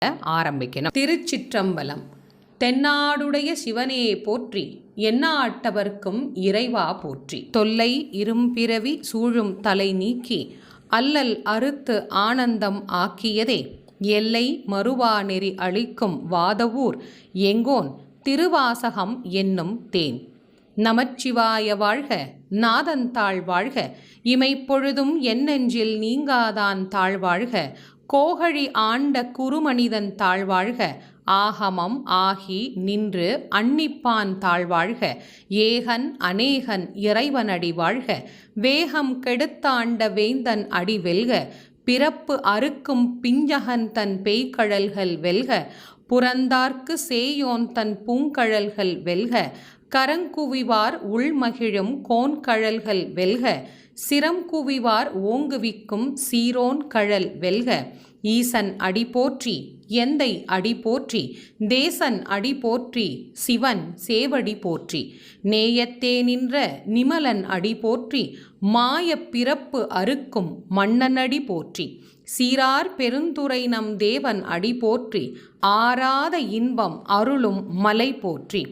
ஆரம்பிக்கணும். திருச்சிற்றம்பலம். தென்னாடுடைய சிவனே போற்றி, எந்நாட்டவர்க்கும் இறைவா போற்றி. தொல்லை இரும்பிறவி சூழும் தலை நீக்கி அல்லல் அறுத்து ஆனந்தம் ஆக்கியதே, எல்லை மறுவா நெறி அளிக்கும் வாதவூர் எங்கோன் திருவாசகம் என்னும் தேன். நமச்சிவாய வாழ்க, நாதந்தாள் வாழ்க, இமைப்பொழுதும் என்னெஞ்சில் நீங்காதான் தாழ்வாழ்க, கோகழி ஆண்ட குறுமனிதன் தாழ்வாழ்க, ஆகமம் ஆகி நின்று அன்னிப்பான் தாழ்வாழ்க, ஏகன் அநேகன் இறைவனடி வாழ்க, வேகம் கெடுத்தாண்ட வேந்தன் அடி வெல்க, பிறப்பு அறுக்கும் பிஞ்சகன் தன் பேய்கழல்கள் வெல்க, புறந்தார்க்கு சேயோன் தன் பூங்கழல்கள் வெல்க, கரங்குவிவார் உள்மகிழும் கோன்கழல்கள் வெல்க, சிரம் குவிவார் ஓங்குவிக்கும் சீரோன் கழல் வெல்க, ஈசன் அடி போற்றி, எந்தை அடி போற்றி, தேசன் அடி போற்றி, சிவன் சேவடி போற்றி, நேயத்தே நின்ற நிமலன் அடி போற்றி, மாயப் பிறப்பு அறுக்கும் மன்னனடி போற்றி, சீரார் பெருந்துரை நம் தேவன் அடி போற்றி, ஆராத இன்பம் அருளும் மலை போற்றி,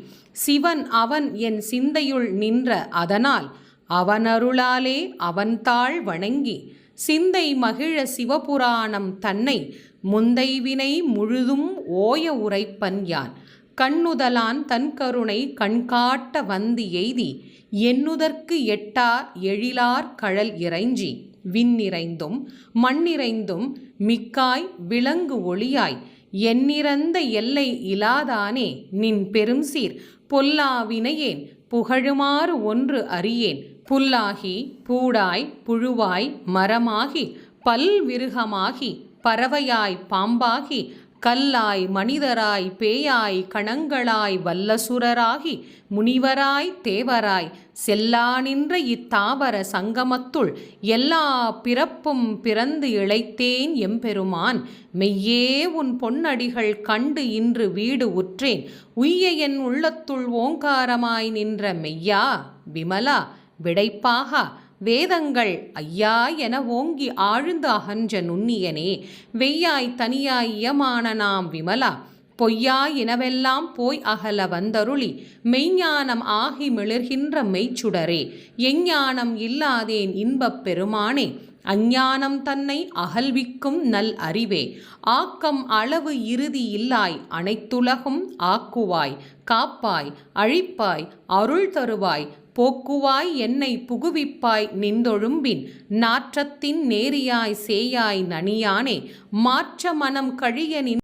சிவன் அவன் என் சிந்தையுள் நின்ற அதனால், அவனருளாலே அவன்தாள் வணங்கி, சிந்தை மகிழ சிவபுராணம் தன்னை, முந்தை வினை முழுதும் ஓய உரைப்பன் யான், கண்ணுதலான் தன் கருணை கண்காட்ட வந்து எய்தி, எண்ணுதற்கு எட்டா எழிலார் கழல் இறைஞ்சி, விண்ணிறைந்தும் மண்ணிறைந்தும் மிக்காய் விளங்கு ஒளியாய், எண்ணிறந்த எல்லை இலாதானே நின் பெரும் சீர், பொல்லா வினையேன் புகழுமாறு ஒன்று அறியேன், புல்லாகி பூடாய் புழுவாய் மரமாகி பல்விருகமாகி பறவையாய் பாம்பாகி, கல்லாய் மனிதராய் பேயாய் கணங்களாய் வல்லசுரராகி, முனிவராய் தேவராய் செல்லா நின்ற இத்தாவர சங்கமத்துள், எல்லா பிறப்பும் பிறந்து இளைத்தேன் எம்பெருமான், மெய்யே உன் பொன்னடிகள் கண்டு இன்று வீடு உற்றேன், உய்ய என் உள்ளத்துள் ஓங்காரமாய் நின்ற மெய்யா விமலா விடைப்பாகா, வேதங்கள் ஐயா என ஓங்கி ஆழ்ந்து அகன்ற நுண்ணியனே, வெய்யாய் தனியாய் இயமான நாம் விமலா, பொய்யா இனவெல்லாம் போய் அகல வந்தருளி, மெய்ஞானம் ஆகி மிளர்கின்ற மெய்ச்சுடரே, எஞ்ஞானம் இல்லாதேன் இன்பப் பெருமானே, அஞ்ஞானம் தன்னை அகல்விக்கும் நல் அறிவே, ஆக்கம் அளவு இறுதி இல்லாய் அனைத்துலகும் ஆக்குவாய், காப்பாய் அழிப்பாய் அருள் தருவாய், போக்குவாய் என்னை புகுவிப்பாய் நின்றொழும்பின், நாற்றத்தின் நேரியாய் சேயாய் நனியானே, மாற்ற மனம் கழிய நின்